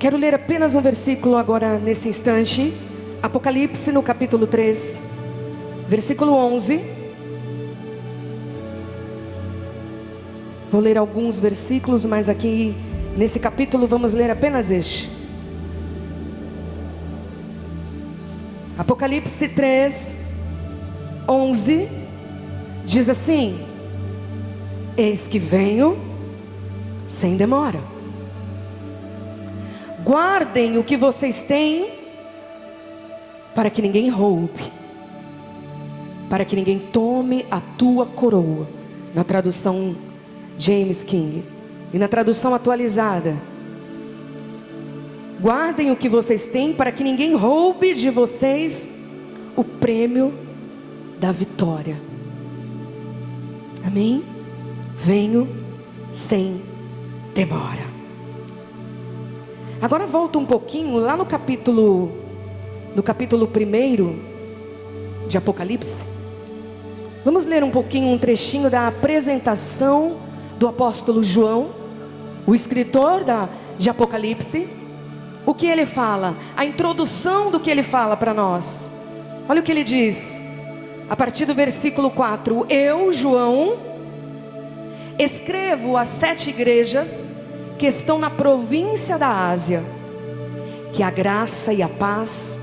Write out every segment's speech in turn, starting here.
Quero ler apenas um versículo agora nesse instante. Apocalipse no capítulo 3, versículo 11. Vou ler alguns versículos, mas aqui nesse capítulo vamos ler apenas este. Apocalipse 3, 11 diz assim: eis que venho sem demora. Guardem o que vocês têm, para que ninguém roube, para que ninguém tome a tua coroa. Na tradução James King. E na tradução atualizada: guardem o que vocês têm, para que ninguém roube de vocês o prêmio da vitória. Amém? Venho sem demora. Agora volta um pouquinho lá no capítulo 1 de Apocalipse. Vamos ler um pouquinho, um trechinho da apresentação do apóstolo João, o escritor de Apocalipse. O que ele fala, a introdução do que ele fala para nós. Olha o que ele diz, a partir do versículo 4: eu, João, escrevo às 7 igrejas que estão na província da Ásia, que a graça e a paz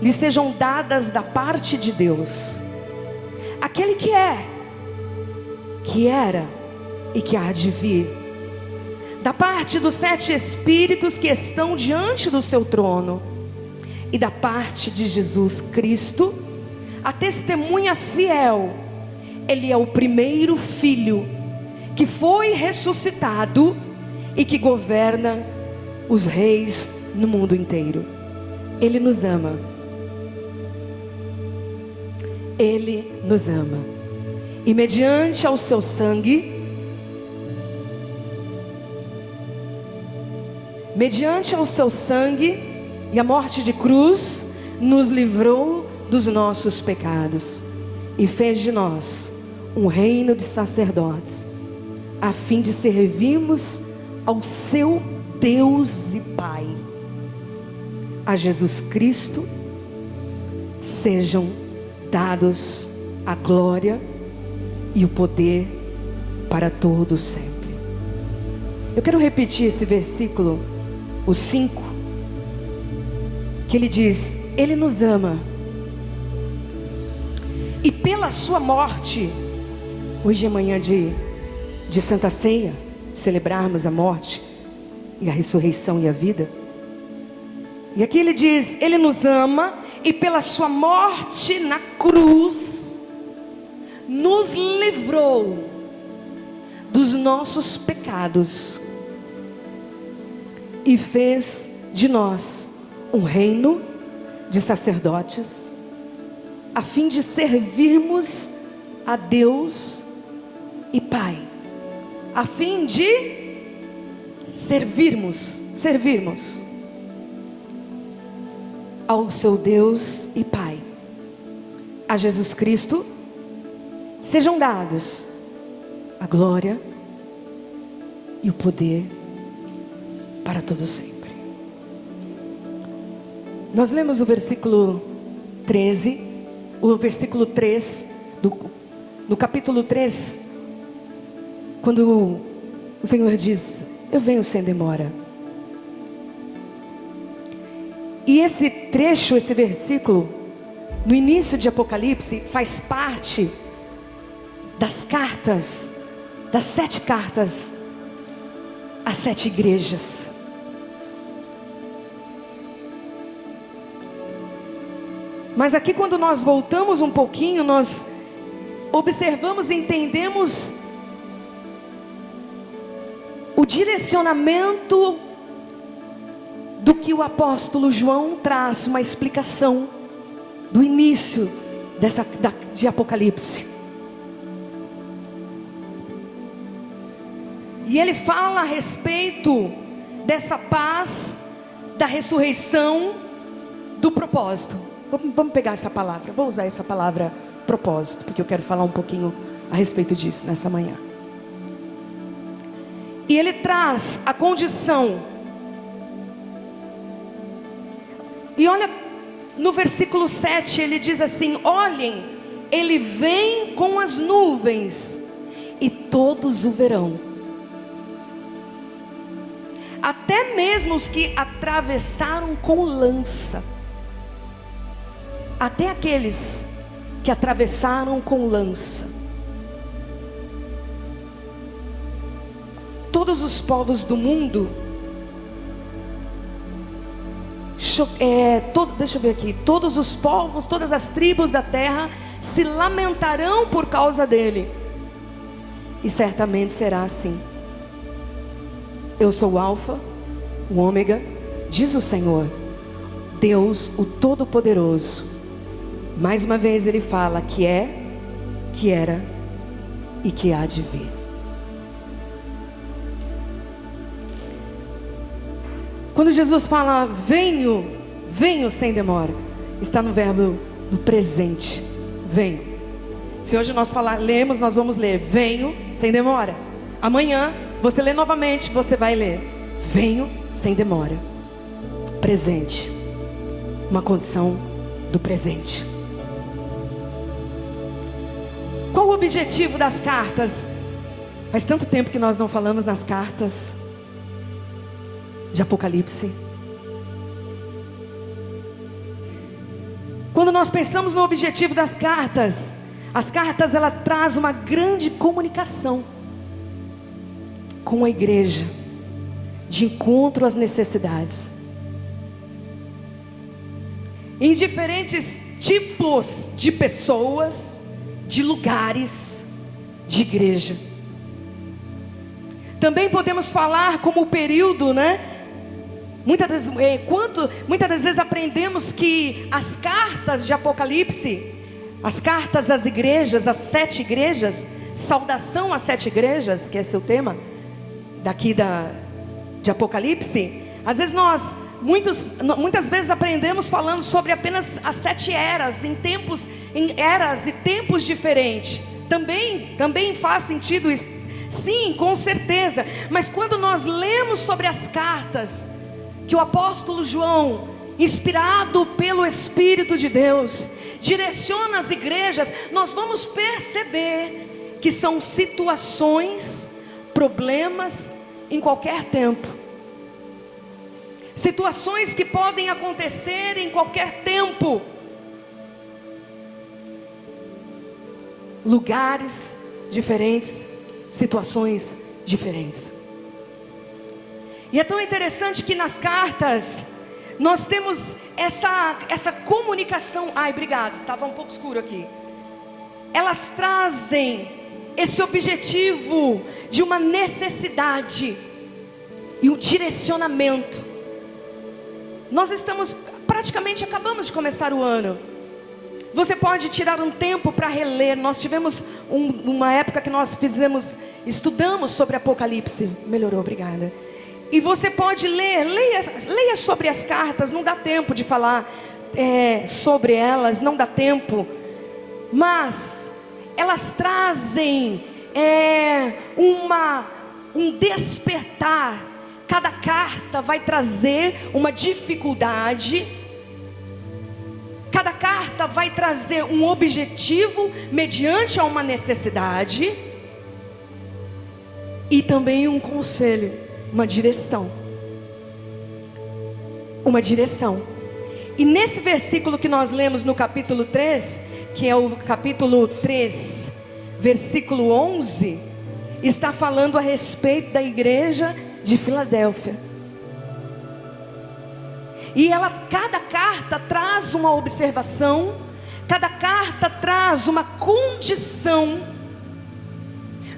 lhes sejam dadas da parte de Deus, aquele que é, que era e que há de vir, da parte dos 7 espíritos que estão diante do seu trono, e da parte de Jesus Cristo, a testemunha fiel. Ele é o primeiro filho que foi ressuscitado e que governa os reis no mundo inteiro. Ele nos ama. Ele nos ama. E mediante ao seu sangue, e a morte de cruz, nos livrou dos nossos pecados e fez de nós um reino de sacerdotes, a fim de servirmos ao seu Deus e Pai. A Jesus Cristo sejam dados a glória e o poder para todos sempre. Eu quero repetir esse versículo, o 5, que ele diz: ele nos ama, e pela sua morte, hoje é manhã de Santa Ceia, celebrarmos a morte e a ressurreição e a vida. E aqui ele diz: ele nos ama, e pela sua morte na cruz nos livrou dos nossos pecados e fez de nós um reino de sacerdotes, a fim de servirmos a Deus e Pai, a fim de servirmos ao seu Deus e Pai. A Jesus Cristo sejam dados a glória e o poder para todos sempre. Nós lemos o versículo 13, o versículo 3 do capítulo 3, quando o Senhor diz: eu venho sem demora. E esse trecho, esse versículo, no início de Apocalipse, faz parte das cartas, das 7 cartas às 7 igrejas. Mas aqui, quando nós voltamos um pouquinho, nós observamos e entendemos o direcionamento do que o apóstolo João traz, uma explicação do início de Apocalipse. E ele fala a respeito dessa paz, da ressurreição, do propósito. Vamos pegar essa palavra, vou usar essa palavra propósito, porque eu quero falar um pouquinho a respeito disso nessa manhã. E ele traz a condição E olha, no versículo 7 ele diz assim: olhem, ele vem com as nuvens, e todos o verão, até mesmo os que atravessaram com lança. Até aqueles que atravessaram com lança. Todos os povos do mundo, deixa eu ver aqui, todos os povos, todas as tribos da terra se lamentarão por causa dele. E certamente será assim. Eu sou o Alfa, o Ômega, diz o Senhor, Deus o Todo-Poderoso. Mais uma vez ele fala que é, que era e que há de vir. Quando Jesus fala venho, venho sem demora, está no verbo do presente, venho. Se hoje nós lemos, nós vamos ler venho sem demora. Amanhã você lê novamente, você vai ler venho sem demora. Presente, uma condição do presente. Qual o objetivo das cartas? Faz tanto tempo que nós não falamos nas cartas de Apocalipse. Quando nós pensamos no objetivo das cartas, as cartas ela traz uma grande comunicação com a igreja, de encontro às necessidades, em diferentes tipos de pessoas, de lugares, de igreja. Também podemos falar como o período, muitas das vezes aprendemos que as cartas de Apocalipse, as cartas às igrejas, às 7 igrejas, saudação às 7 igrejas, que é seu tema daqui de Apocalipse. Às vezes muitas vezes aprendemos falando sobre apenas as 7 eras, em eras e tempos diferentes. Também faz sentido isso. Sim, com certeza. Mas quando nós lemos sobre as cartas que o apóstolo João, inspirado pelo Espírito de Deus, direciona as igrejas, nós vamos perceber que são situações, problemas em qualquer tempo. Situações que podem acontecer em qualquer tempo. Lugares diferentes, situações diferentes. E é tão interessante que nas cartas nós temos essa comunicação. Ai, obrigado, estava um pouco escuro aqui. Elas trazem esse objetivo de uma necessidade e um direcionamento. Nós praticamente acabamos de começar o ano. Você pode tirar um tempo para reler. Nós tivemos uma época que nós estudamos sobre Apocalipse. Melhorou, obrigada. E você pode leia sobre as cartas. Não dá tempo de falar sobre elas, não dá tempo. Mas elas trazem um despertar. Cada carta vai trazer uma dificuldade. Cada carta vai trazer um objetivo mediante a uma necessidade. E também um conselho, uma direção. Uma direção. E nesse versículo que nós lemos no capítulo 3, que é o capítulo 3, versículo 11, está falando a respeito da igreja de Filadélfia. E cada carta traz uma observação, cada carta traz uma condição.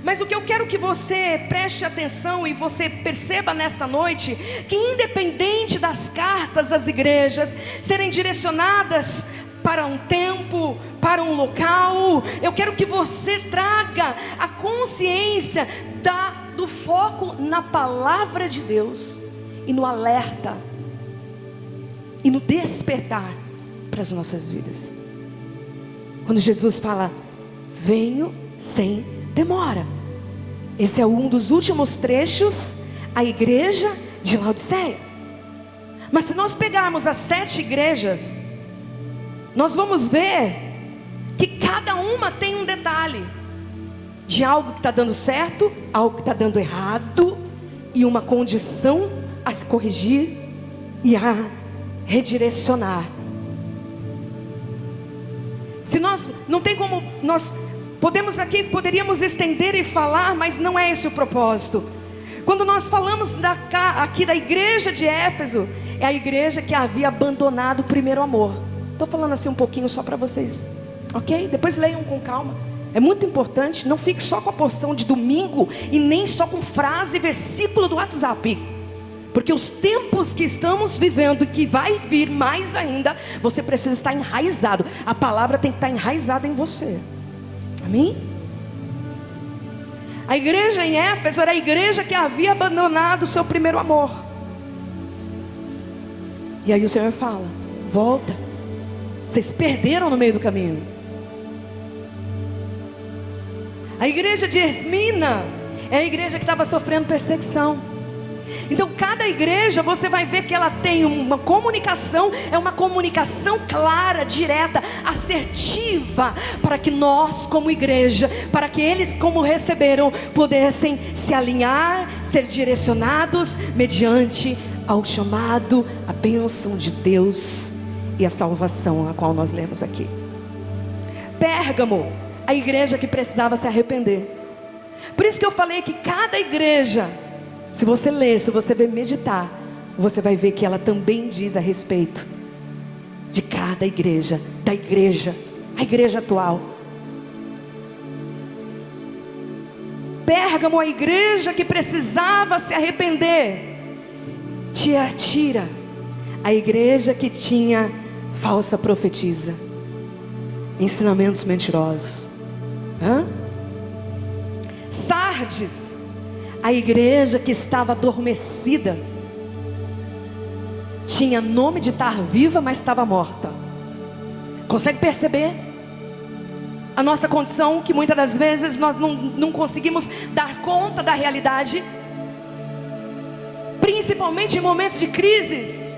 Mas o que eu quero que você preste atenção e você perceba nessa noite, que independente das cartas às igrejas serem direcionadas para um tempo, para um local, eu quero que você traga a consciência do foco na palavra de Deus e no alerta e no despertar para as nossas vidas. Quando Jesus fala venho sem demora, esse é um dos últimos trechos à igreja de Laodiceia. Mas se nós pegarmos as 7 igrejas, nós vamos ver que cada uma tem um detalhe de algo que está dando certo, algo que está dando errado, e uma condição a se corrigir e a redirecionar. Se nós, não tem como, nós poderíamos estender e falar, mas não é esse o propósito. Quando nós falamos aqui da igreja de Éfeso, é a igreja que havia abandonado o primeiro amor. Estou falando assim um pouquinho só para vocês, ok? Depois leiam com calma. É muito importante, não fique só com a porção de domingo e nem só com frase e versículo do WhatsApp. Porque os tempos que estamos vivendo e que vai vir mais ainda, você precisa estar enraizado. A palavra tem que estar enraizada em você. Amém? A igreja em Éfeso era a igreja que havia abandonado o seu primeiro amor. E aí o Senhor fala: volta. Vocês perderam no meio do caminho. A igreja de Esmina é a igreja que estava sofrendo perseguição. Então cada igreja você vai ver que ela tem uma comunicação, é uma comunicação clara, direta, assertiva, para que nós como igreja, para que eles como receberam, pudessem se alinhar, ser direcionados mediante ao chamado, a bênção de Deus e a salvação a qual nós lemos aqui. Pérgamo, a igreja que precisava se arrepender. Por isso que eu falei que cada igreja, se você ler, se você ver meditar, você vai ver que ela também diz a respeito de cada igreja, da igreja, a igreja atual. Pérgamo, a igreja que precisava se arrepender. Tiatira, a igreja que tinha falsa profetisa, ensinamentos mentirosos. Sardes, a igreja que estava adormecida, tinha nome de estar viva, mas estava morta. Consegue perceber a nossa condição, que muitas das vezes nós não conseguimos dar conta da realidade, principalmente em momentos de crises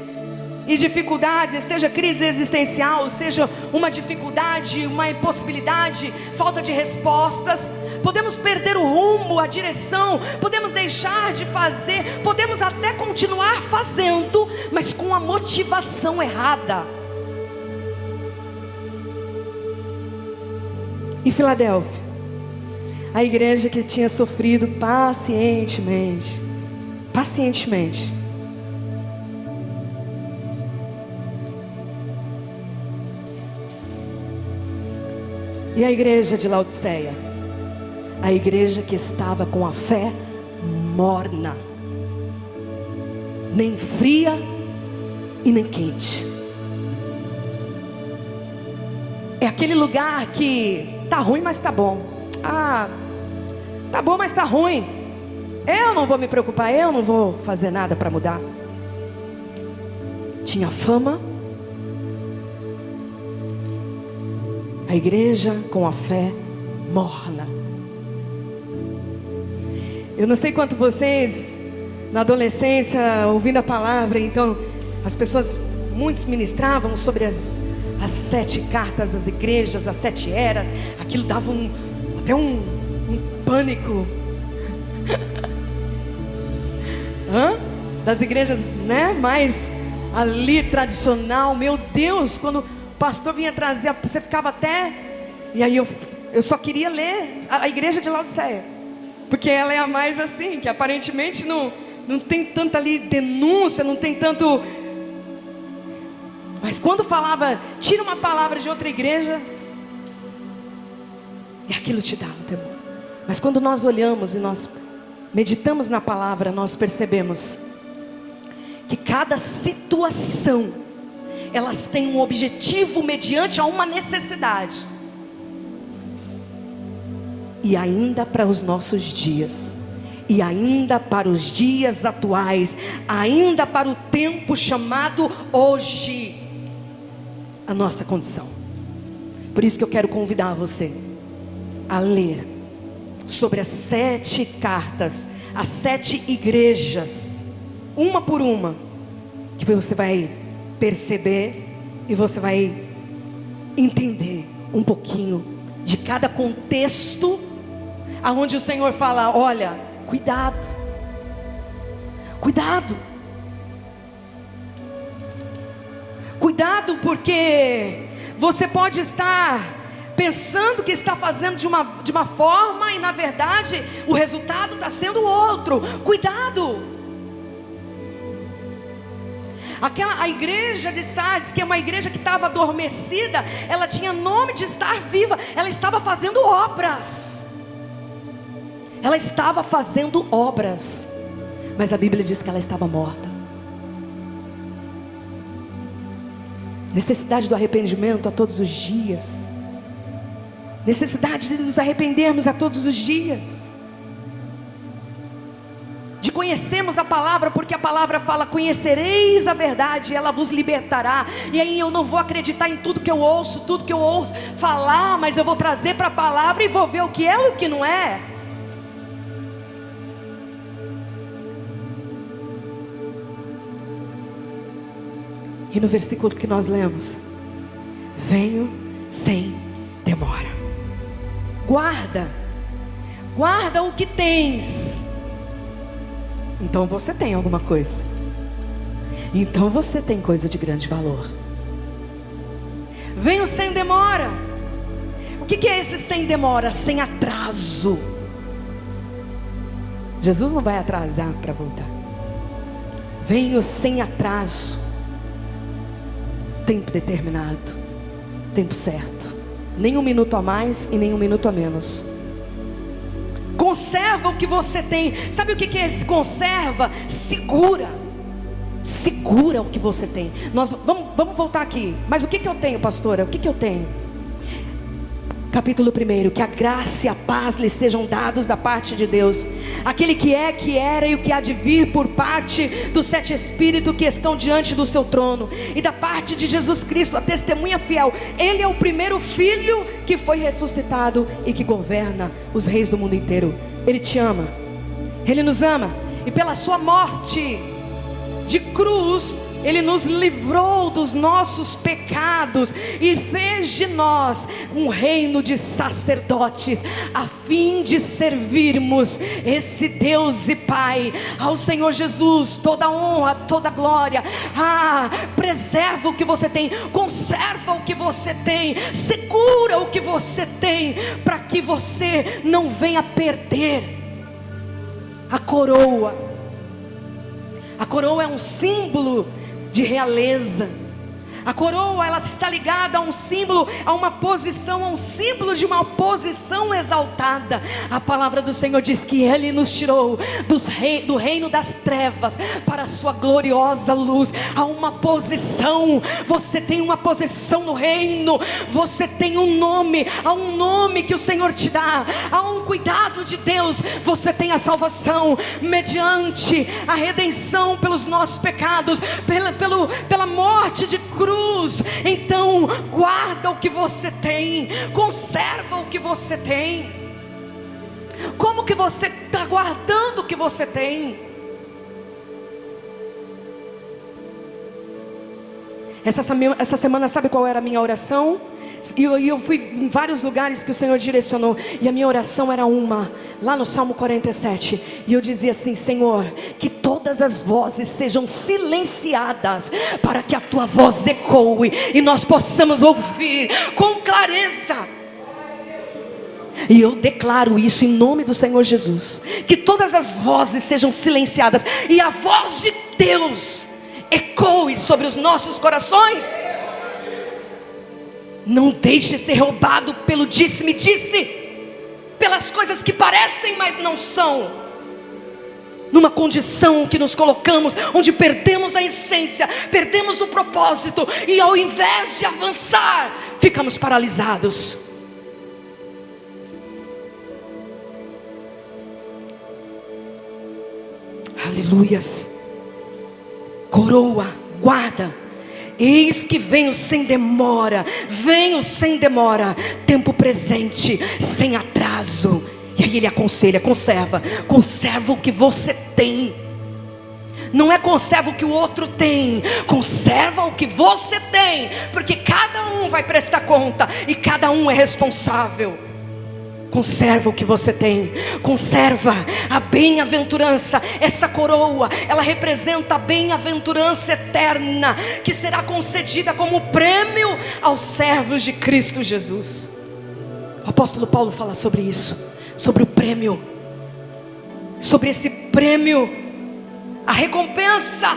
e dificuldade, seja crise existencial, seja uma dificuldade, uma impossibilidade, falta de respostas. Podemos perder o rumo, a direção, podemos deixar de fazer, podemos até continuar fazendo, mas com a motivação errada. E Filadélfia, a igreja que tinha sofrido pacientemente. E a igreja de Laodiceia, a igreja que estava com a fé morna, nem fria e nem quente. É aquele lugar que tá ruim, mas tá bom. Ah, tá bom, mas tá ruim. Eu não vou me preocupar, eu não vou fazer nada para mudar. Tinha fama. A igreja com a fé morna. Eu não sei quanto vocês, na adolescência, ouvindo a palavra, então, as pessoas, muitos ministravam sobre as 7 cartas das igrejas, as 7 eras. Aquilo dava até um pânico. Das igrejas, né, mais ali tradicional. Meu Deus, quando o pastor vinha trazer, você ficava até... E aí eu só queria ler a igreja de Laodiceia, porque ela é a mais assim, que aparentemente não tem tanta ali denúncia, não tem tanto... Mas quando falava, tira uma palavra de outra igreja, e aquilo te dá um temor. Mas quando nós olhamos e nós meditamos na palavra, nós percebemos que cada situação, elas têm um objetivo mediante a uma necessidade. E ainda para os nossos dias, e ainda para os dias atuais, ainda para o tempo chamado hoje, a nossa condição. Por isso que eu quero convidar você a ler sobre as 7 cartas, as 7 igrejas, uma por uma, que você vai perceber e você vai entender um pouquinho de cada contexto aonde o Senhor fala: olha, cuidado, cuidado, cuidado, porque você pode estar pensando que está fazendo de uma forma e na verdade o resultado está sendo outro. Cuidado. A igreja de Sardes, que é uma igreja que estava adormecida, ela tinha nome de estar viva, ela estava fazendo obras. Ela estava fazendo obras, mas a Bíblia diz que ela estava morta. Necessidade do arrependimento a todos os dias. Necessidade de nos arrependermos a todos os dias. De conhecermos a palavra, porque a palavra fala: conhecereis a verdade e ela vos libertará. E aí eu não vou acreditar em tudo que eu ouço falar, mas eu vou trazer para a palavra e vou ver o que é e o que não é. E no versículo que nós lemos: venho sem demora. Guarda o que tens. Então você tem alguma coisa. Então você tem coisa de grande valor. Venho sem demora. O que é esse sem demora? Sem atraso. Jesus não vai atrasar para voltar. Venho sem atraso. Tempo determinado, tempo certo, nem um minuto a mais e nem um minuto a menos. Conserva o que você tem. Sabe o que é esse conserva? Segura o que você tem. Nós vamos voltar aqui. Mas o que eu tenho, pastora? O que eu tenho? Capítulo 1: que a graça e a paz lhe sejam dados da parte de Deus, aquele que é, que era e o que há de vir, por parte dos 7 Espíritos que estão diante do seu trono, e da parte de Jesus Cristo, a testemunha fiel. Ele é o primeiro filho que foi ressuscitado e que governa os reis do mundo inteiro. Ele te ama, Ele nos ama, e pela sua morte de cruz Ele nos livrou dos nossos pecados e fez de nós um reino de sacerdotes, a fim de servirmos esse Deus e Pai. Ao Senhor Jesus toda honra, toda glória. Preserva o que você tem, conserva o que você tem, segura o que você tem, para que você não venha perder a coroa. A coroa é um símbolo de realeza. A coroa, ela está ligada a um símbolo, a uma posição, a um símbolo de uma posição exaltada. A palavra do Senhor diz que Ele nos tirou do reino das trevas para a sua gloriosa luz. Há uma posição, você tem uma posição no reino, você tem um nome, há um nome que o Senhor te dá, há um cuidado de Deus. Você tem a salvação mediante a redenção pelos nossos pecados, pela morte de cruz. Então guarda o que você tem, conserva o que você tem. Como que você está guardando o que você tem? Essa semana, sabe qual era a minha oração? E eu fui em vários lugares que o Senhor direcionou, e a minha oração era lá no Salmo 47, e eu dizia assim: Senhor, que todas as vozes sejam silenciadas, para que a tua voz ecoe, e nós possamos ouvir com clareza. E eu declaro isso em nome do Senhor Jesus, que todas as vozes sejam silenciadas, e a voz de Deus ecoe sobre os nossos corações. Não deixe ser roubado pelo disse-me-disse, pelas coisas que parecem, mas não são. Numa condição que nos colocamos, onde perdemos a essência, perdemos o propósito, e ao invés de avançar, ficamos paralisados. Aleluias. Coroa, guarda. Eis que venho sem demora, tempo presente, sem atraso. E aí ele aconselha: conserva o que você tem. Não é conserva o que o outro tem, conserva o que você tem, porque cada um vai prestar conta e cada um é responsável. Conserva o que você tem, conserva a bem-aventurança. Essa coroa, ela representa a bem-aventurança eterna, que será concedida como prêmio aos servos de Cristo Jesus. O apóstolo Paulo fala sobre isso, sobre o prêmio, sobre esse prêmio, a recompensa.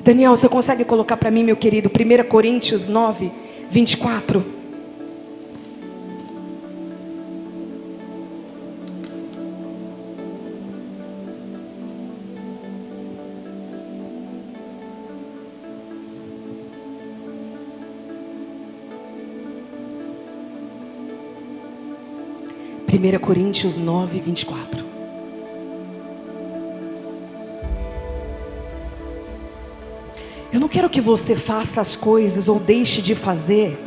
Daniel, você consegue colocar para mim, meu querido, 1 Coríntios 9, 24? Primeira Coríntios 9, 24. Eu não quero que você faça as coisas ou deixe de fazer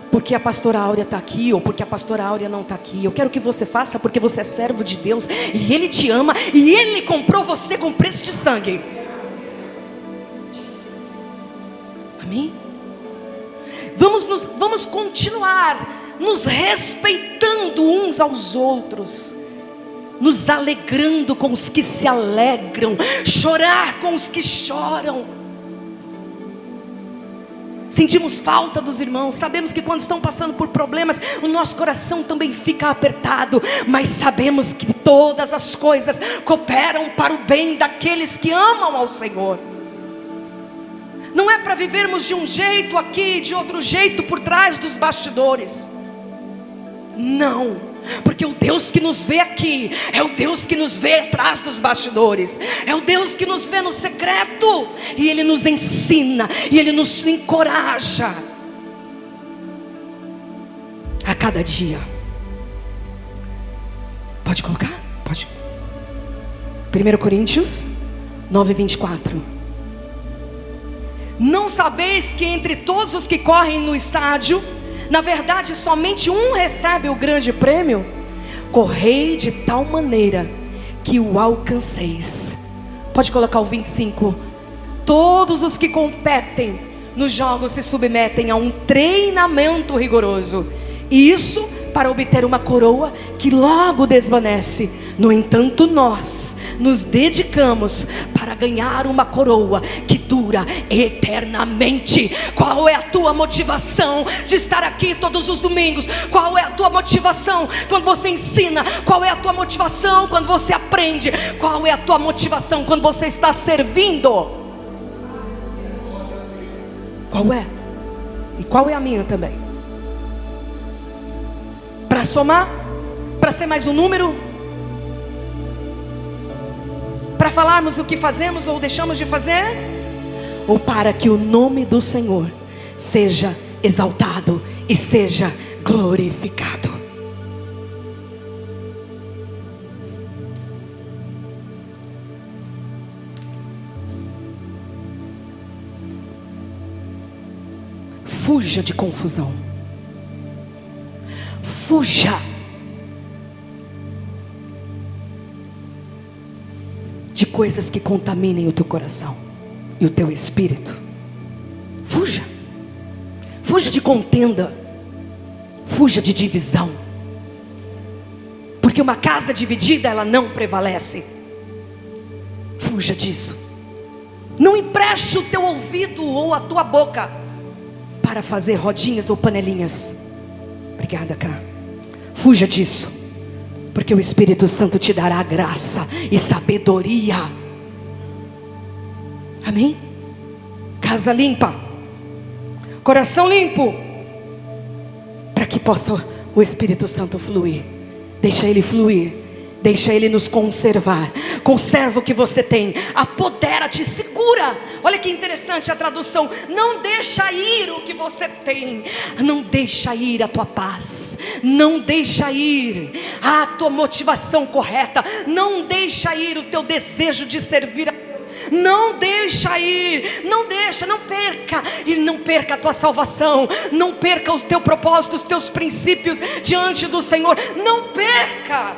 porque a pastora Áurea está aqui ou porque a pastora Áurea não está aqui. Eu quero que você faça porque você é servo de Deus e Ele te ama e Ele comprou você com preço de sangue. Amém? Vamos continuar nos respeitando uns aos outros, nos alegrando com os que se alegram, chorar com os que choram. Sentimos falta dos irmãos, sabemos que quando estão passando por problemas, o nosso coração também fica apertado, mas sabemos que todas as coisas cooperam para o bem daqueles que amam ao Senhor. Não é para vivermos de um jeito aqui, de outro jeito por trás dos bastidores. Não, porque o Deus que nos vê aqui é o Deus que nos vê atrás dos bastidores. É o Deus que nos vê no secreto, e Ele nos ensina, e Ele nos encoraja a cada dia. Pode colocar? Pode. 1 Coríntios 9, 24. Não sabeis que entre todos os que correm no estádio, na verdade somente um recebe o grande prêmio? Correi de tal maneira que o alcanceis. Pode colocar o 25. Todos os que competem nos jogos se submetem a um treinamento rigoroso, e isso para obter uma coroa que logo desvanece. No entanto, nós nos dedicamos para ganhar uma coroa que dura eternamente. Qual é a tua motivação de estar aqui todos os domingos? Qual é a tua motivação quando você ensina? Qual é a tua motivação quando você aprende? Qual é a tua motivação quando você está servindo? Qual é? E qual é a minha também? Para somar? Para ser mais um número? Para falarmos o que fazemos ou deixamos de fazer? Ou para que o nome do Senhor seja exaltado e seja glorificado? Fuja de confusão. Fuja de coisas que contaminem o teu coração e o teu espírito. Fuja. Fuja de contenda. Fuja de divisão. Porque uma casa dividida, ela não prevalece. Fuja disso. Não empreste o teu ouvido ou a tua boca para fazer rodinhas ou panelinhas. Obrigada, cá. Fuja disso, porque o Espírito Santo te dará graça e sabedoria. Amém? Casa limpa, coração limpo, para que possa o Espírito Santo fluir. Deixa Ele fluir, deixa Ele nos conservar. Conserva o que você tem, apodera-te, segura. Olha que interessante a tradução. Não deixa ir o que você tem. Não deixa ir a tua paz. Não deixa ir a tua motivação correta. Não deixa ir o teu desejo de servir a Deus. Não deixa ir. Não deixa, não perca. E não perca a tua salvação. Não perca o teu propósito, os teus princípios diante do Senhor. Não perca.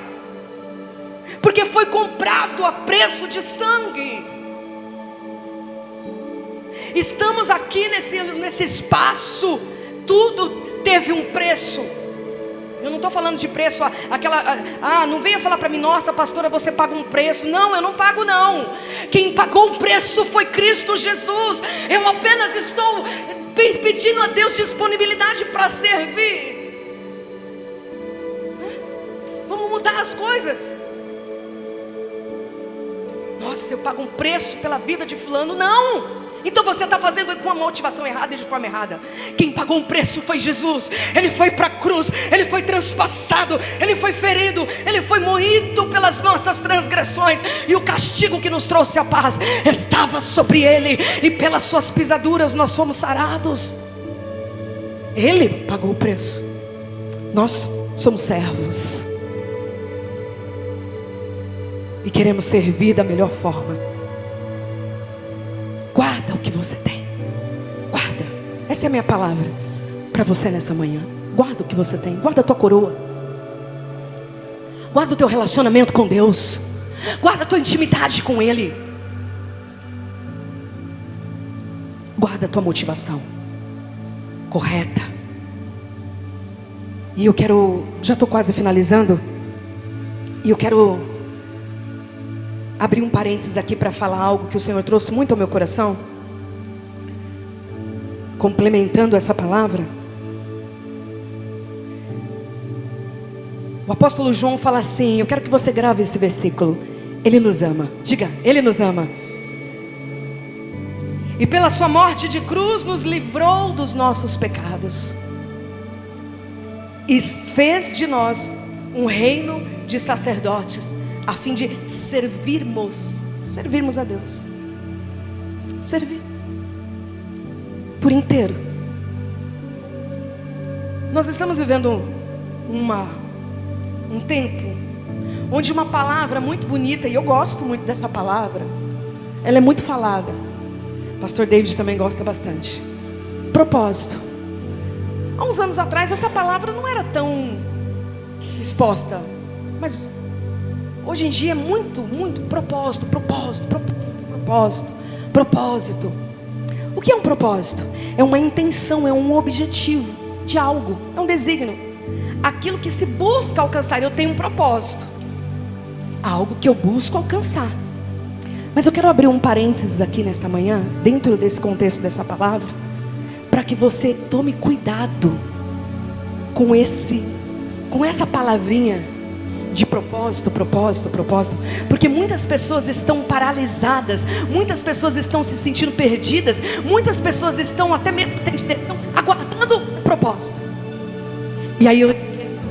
porque foi comprado a preço de sangue. Estamos aqui nesse espaço, tudo teve um preço. Eu não estou falando de preço, não venha falar para mim, nossa pastora, você paga um preço. Não, eu não pago não. Quem pagou o preço foi Cristo Jesus. Eu apenas estou pedindo a Deus disponibilidade para servir. Vamos mudar as coisas. Nossa, eu pago um preço pela vida de fulano. Não! Então você está fazendo com a motivação errada e de forma errada. Quem pagou um preço foi Jesus. Ele foi para a cruz, Ele foi transpassado, Ele foi ferido, Ele foi moído pelas nossas transgressões, e o castigo que nos trouxe a paz estava sobre Ele, e pelas suas pisaduras nós fomos sarados. Ele pagou o preço. Nós somos servos e queremos servir da melhor forma. Guarda o que você tem. Guarda. Essa é a minha palavra para você nessa manhã. Guarda o que você tem. Guarda a tua coroa. Guarda o teu relacionamento com Deus. Guarda a tua intimidade com Ele. Guarda a tua motivação correta. E eu quero, já estou quase finalizando, e eu quero abrir um parênteses aqui para falar algo que o Senhor trouxe muito ao meu coração, complementando essa palavra. O apóstolo João fala assim, eu quero que você grave esse versículo: Ele nos ama. Diga, Ele nos ama. E pela sua morte de cruz nos livrou dos nossos pecados, e fez de nós um reino de sacerdotes, a fim de servirmos a Deus. Servir por inteiro. Nós estamos vivendo um tempo onde uma palavra muito bonita, e eu gosto muito dessa palavra, ela é muito falada. Pastor David também gosta bastante. Propósito. Há uns anos atrás essa palavra não era tão exposta, mas hoje em dia é muito propósito. O que é um propósito? É uma intenção, é um objetivo de algo, é um desígnio, aquilo que se busca alcançar. Eu tenho um propósito, algo que eu busco alcançar. Mas eu quero abrir um parênteses aqui nesta manhã, dentro desse contexto dessa palavra, para que você tome cuidado com essa palavrinha de propósito, porque muitas pessoas estão paralisadas, muitas pessoas estão se sentindo perdidas, muitas pessoas estão até mesmo sem direção, aguardando o propósito. E aí eu esqueço,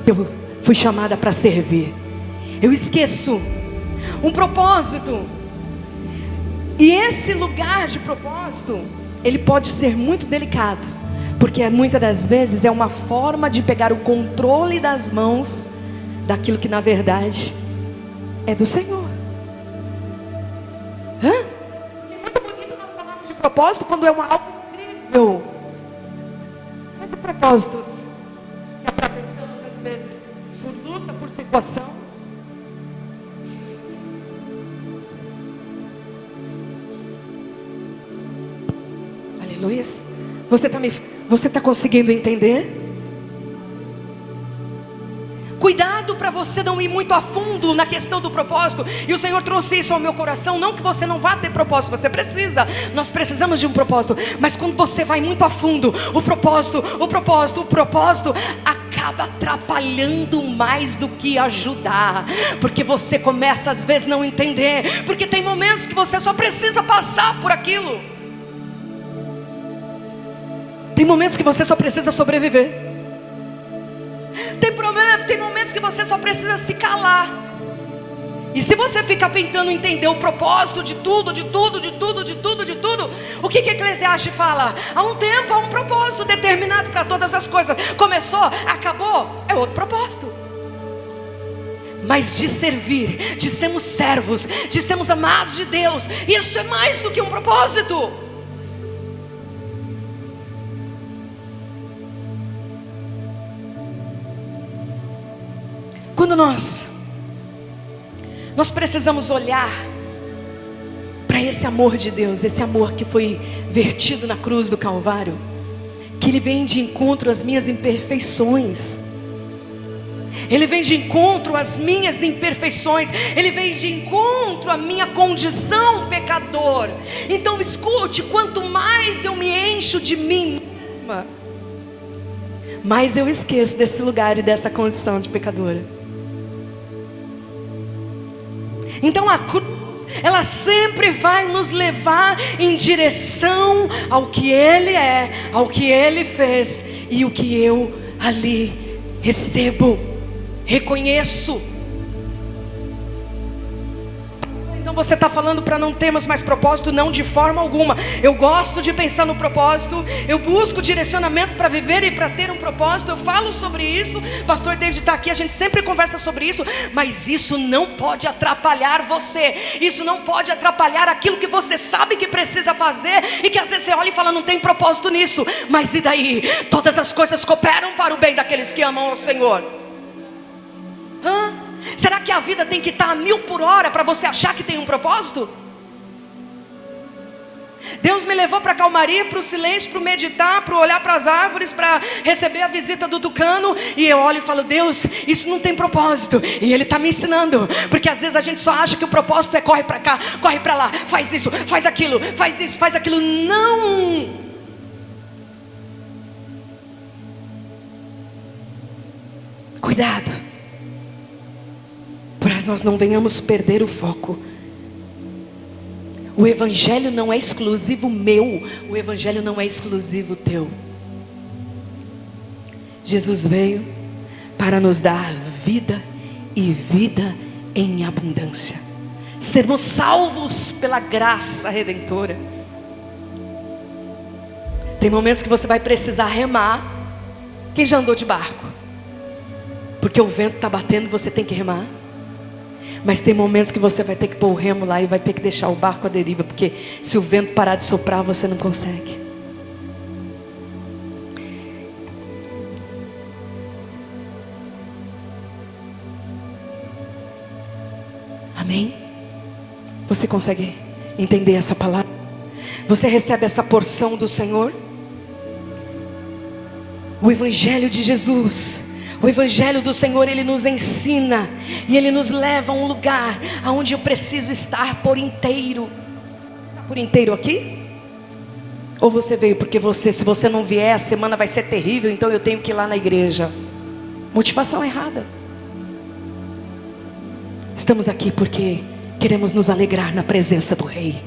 eu fui chamada para servir, eu esqueço um propósito. E esse lugar de propósito, ele pode ser muito delicado, porque muitas das vezes é uma forma de pegar o controle das mãos daquilo que na verdade é do Senhor. É muito bonito nós falarmos de propósito quando é algo incrível. Mas e propósitos que atravessamos às vezes por luta, por situação? Aleluia. Você está conseguindo entender? Cuidado para você não ir muito a fundo na questão do propósito. E o Senhor trouxe isso ao meu coração. Não que você não vá ter propósito, você precisa. Nós precisamos de um propósito. Mas quando você vai muito a fundo, o propósito acaba atrapalhando mais do que ajudar. Porque você começa às vezes não entender. Porque tem momentos que você só precisa passar por aquilo. Tem momentos que você só precisa sobreviver. Tem momentos que você só precisa se calar. E se você fica tentando entender o propósito de tudo, o que Eclesiastes fala? Há um tempo, há um propósito determinado para todas as coisas. Começou, acabou, é outro propósito. Mas de servir, de sermos servos, de sermos amados de Deus, isso é mais do que um propósito. Quando nós Nós precisamos olhar para esse amor de Deus, esse amor que foi vertido na cruz do Calvário, que Ele vem de encontro às minhas imperfeições. Ele vem de encontro às minhas imperfeições. Ele vem de encontro à minha condição pecador. Então escute, quanto mais eu me encho de mim mesma, mais eu esqueço desse lugar e dessa condição de pecadora. Então a cruz, ela sempre vai nos levar em direção ao que Ele é, ao que Ele fez e o que eu ali recebo, reconheço. Então você está falando para não termos mais propósito? Não, de forma alguma. Eu gosto de pensar no propósito, eu busco direcionamento para viver e para ter um propósito. Eu falo sobre isso, pastor David está aqui, a gente sempre conversa sobre isso. Mas isso não pode atrapalhar você. Isso não pode atrapalhar aquilo que você sabe que precisa fazer, e que às vezes você olha e fala, não tem propósito nisso. Mas e daí? Todas as coisas cooperam para o bem daqueles que amam ao Senhor. Será que a vida tem que estar a 1000 por hora para você achar que tem um propósito? Deus me levou para a calmaria, para o silêncio, para o meditar, para olhar para as árvores, para receber a visita do tucano. E eu olho e falo, Deus, isso não tem propósito. E Ele está me ensinando. Porque às vezes a gente só acha que o propósito é corre para cá, corre para lá, faz isso, faz aquilo, faz isso, faz aquilo. Não! Cuidado, para nós não venhamos perder o foco. O Evangelho não é exclusivo meu, o Evangelho não é exclusivo teu. Jesus veio para nos dar vida e vida em abundância, sermos salvos pela graça redentora. Tem momentos que você vai precisar remar. Quem já andou de barco? Porque o vento está batendo e você tem que remar. Mas tem momentos que você vai ter que pôr o remo lá e vai ter que deixar o barco à deriva, porque se o vento parar de soprar, você não consegue. Amém? Você consegue entender essa palavra? Você recebe essa porção do Senhor? O Evangelho de Jesus, o Evangelho do Senhor, Ele nos ensina e Ele nos leva a um lugar onde eu preciso estar por inteiro. Por inteiro aqui? Ou você veio porque se você não vier, a semana vai ser terrível, então eu tenho que ir lá na igreja? Motivação errada. Estamos aqui porque queremos nos alegrar na presença do Rei.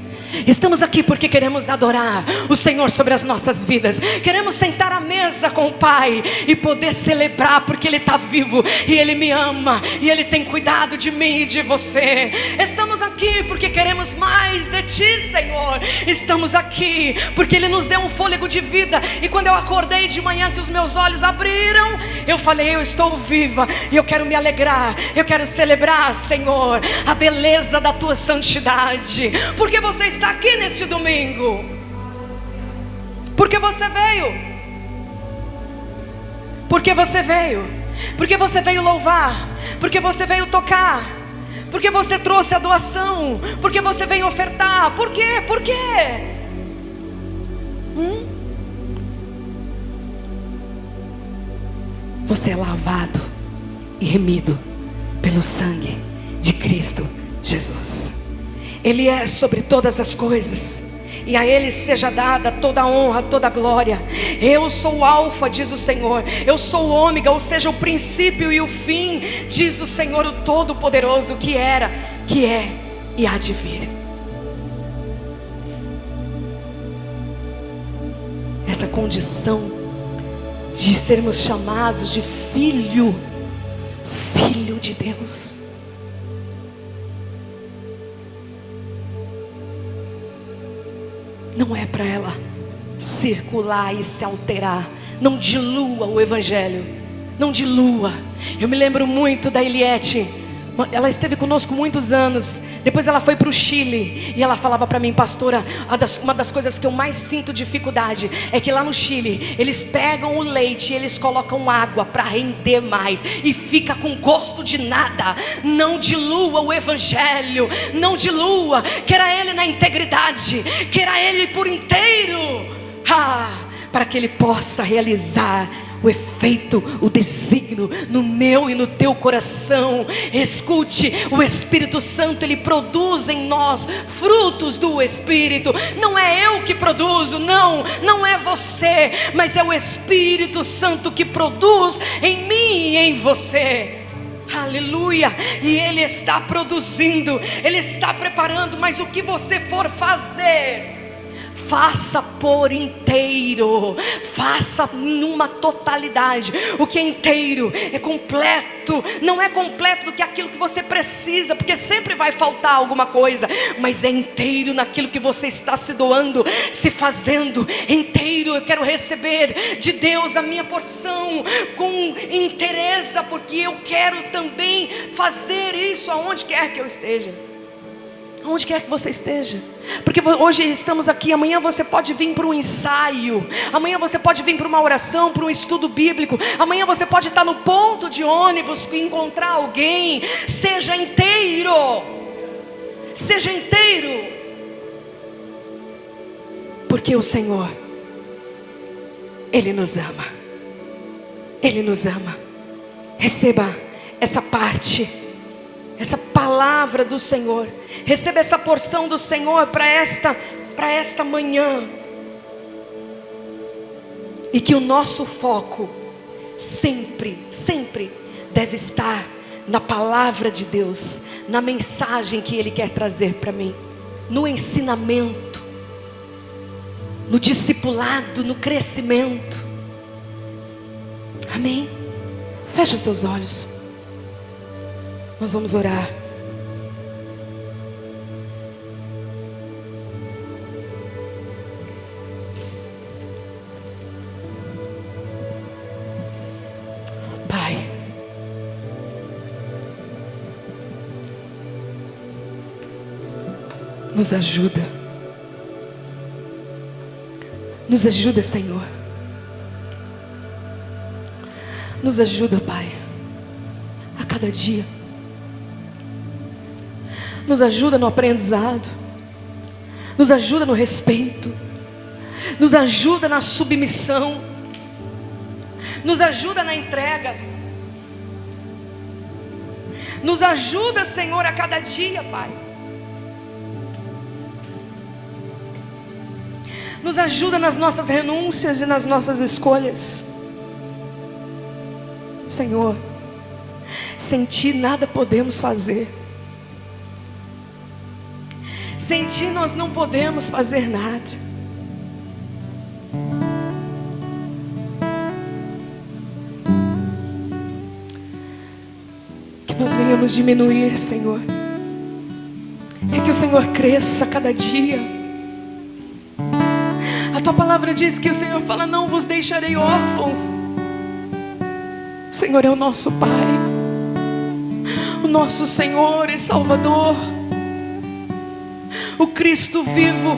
Estamos aqui porque queremos adorar o Senhor sobre as nossas vidas. Queremos sentar à mesa com o Pai e poder celebrar, porque Ele está vivo e Ele me ama e Ele tem cuidado de mim e de você. Estamos aqui porque queremos mais de Ti, Senhor. Estamos aqui porque Ele nos deu um fôlego de vida. E quando eu acordei de manhã, que os meus olhos abriram, eu falei, eu estou viva e eu quero me alegrar. Eu quero celebrar, Senhor, a beleza da Tua santidade. Porque você está aqui neste domingo, porque você veio, porque você veio louvar, porque você veio tocar, porque você trouxe a doação, porque você veio ofertar. Por quê? Por quê? Você é lavado e remido pelo sangue de Cristo Jesus. Ele é sobre todas as coisas, e a Ele seja dada toda a honra, toda a glória. Eu sou o alfa, diz o Senhor. Eu sou o ômega, ou seja, o princípio e o fim, diz o Senhor, o Todo-Poderoso, que era, que é e há de vir. Essa condição de sermos chamados de filho de Deus. Não é para ela circular e se alterar. Não dilua o Evangelho. Não dilua. Eu me lembro muito da Eliette, Ela esteve conosco muitos anos. Depois ela foi para o Chile. E ela falava para mim: pastora, uma das coisas que eu mais sinto dificuldade é que lá no Chile eles pegam o leite e eles colocam água para render mais, e fica com gosto de nada. Não dilua o evangelho, não dilua. Queira ele na integridade, queira ele por inteiro, para que ele possa realizar o efeito, o desígnio no meu e no teu coração. Escute, o Espírito Santo, ele produz em nós frutos do Espírito. Não é eu que produzo, não é você, mas é o Espírito Santo que produz em mim e em você. Aleluia. E Ele está produzindo, Ele está preparando. Mas o que você for fazer, faça por inteiro, faça numa totalidade. O que é inteiro é completo. Não é completo do que aquilo que você precisa, porque sempre vai faltar alguma coisa, mas é inteiro naquilo que você está se doando, se fazendo inteiro. Eu quero receber de Deus a minha porção com inteireza, porque eu quero também fazer isso aonde quer que eu esteja. Onde quer que você esteja, porque hoje estamos aqui, amanhã você pode vir para um ensaio, amanhã você pode vir para uma oração, para um estudo bíblico, amanhã você pode estar no ponto de ônibus e encontrar alguém. Seja inteiro, seja inteiro, porque o Senhor, Ele nos ama, Ele nos ama. Receba essa parte, essa palavra do Senhor. Receba essa porção do Senhor para esta manhã. E que o nosso foco sempre deve estar na palavra de Deus, na mensagem que Ele quer trazer para mim, no ensinamento, no discipulado, no crescimento. Amém? Fecha os teus olhos. Nós vamos orar. Pai, nos ajuda. Nos ajuda, Senhor. Nos ajuda, Pai, a cada dia. Nos ajuda no aprendizado, nos ajuda no respeito, nos ajuda na submissão, nos ajuda na entrega, nos ajuda, Senhor, a cada dia, Pai. Nos ajuda nas nossas renúncias e nas nossas escolhas. Senhor, sem Ti nada podemos fazer. Sem Ti nós não podemos fazer nada. Que nós venhamos diminuir, Senhor, e que o Senhor cresça a cada dia. A Tua palavra diz que o Senhor fala: não vos deixarei órfãos. O Senhor é o nosso Pai, o nosso Senhor e Salvador, o Cristo vivo.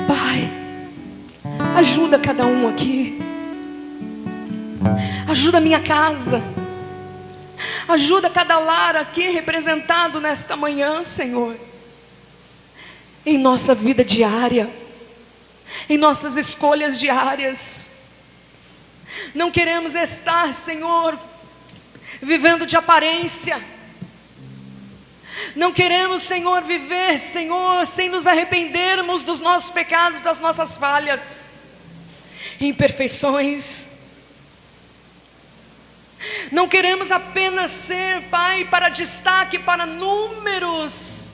Pai, ajuda cada um aqui, ajuda a minha casa, ajuda cada lar aqui representado nesta manhã, Senhor, em nossa vida diária, em nossas escolhas diárias. Não queremos estar, Senhor, vivendo de aparência. Não queremos, Senhor, viver, Senhor, sem nos arrependermos dos nossos pecados, das nossas falhas, imperfeições. Não queremos apenas ser, Pai, para destaque, para números,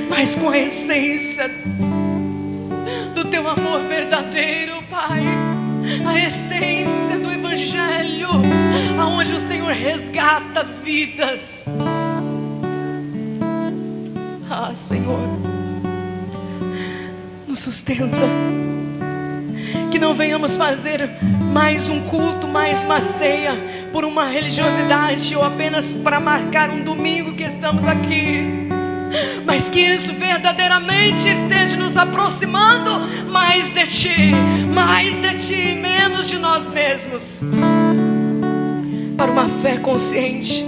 mas com a essência do Teu amor verdadeiro, Pai. A essência do Evangelho, aonde o Senhor resgata vidas. Ah, Senhor, nos sustenta. Que não venhamos fazer mais um culto, mais uma ceia, por uma religiosidade ou apenas para marcar um domingo que estamos aqui, mas que isso verdadeiramente esteja nos aproximando mais de Ti, menos de nós mesmos, para uma fé consciente,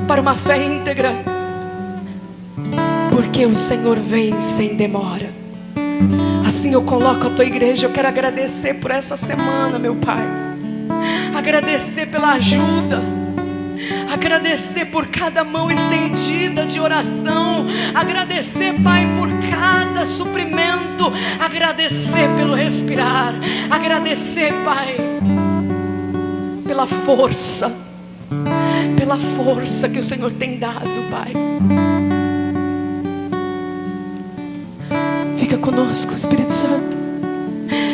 para uma fé íntegra, porque o Senhor vem sem demora. Assim eu coloco a Tua igreja. Eu quero agradecer por essa semana, meu Pai, agradecer pela ajuda, agradecer por cada mão estendida de oração, agradecer, Pai, por cada suprimento, agradecer pelo respirar, agradecer, Pai, pela força que o Senhor tem dado, Pai. Fica conosco, Espírito Santo,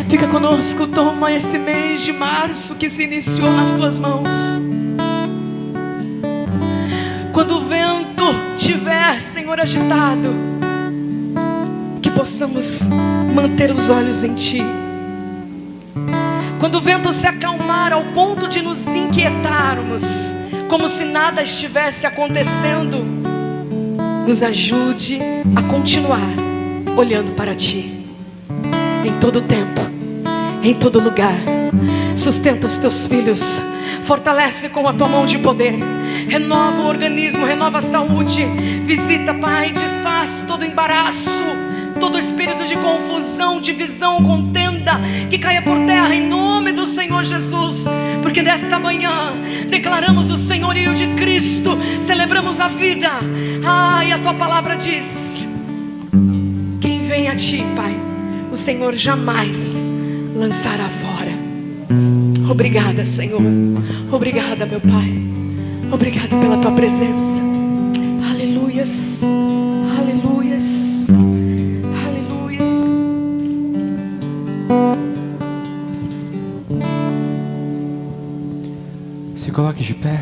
fica conosco. Toma esse mês de março que se iniciou nas Tuas mãos. Quando o vento estiver, Senhor, agitado, que possamos manter os olhos em Ti. Quando o vento se acalmar ao ponto de nos inquietarmos, como se nada estivesse acontecendo, nos ajude a continuar olhando para Ti, em todo tempo, em todo lugar. Sustenta os Teus filhos, fortalece com a Tua mão de poder, renova o organismo, renova a saúde. Visita, Pai, desfaz todo embaraço, todo espírito de confusão, divisão, contenda, que caia por terra em nome do Senhor Jesus. Porque nesta manhã declaramos o senhorio de Cristo, celebramos a vida. E a Tua palavra diz: quem vem a Ti, Pai, o Senhor jamais lançará fora. Obrigada, Senhor. Obrigada, meu Pai. Obrigada pela Tua presença. Aleluias, aleluias, aleluias. Se coloque de pé.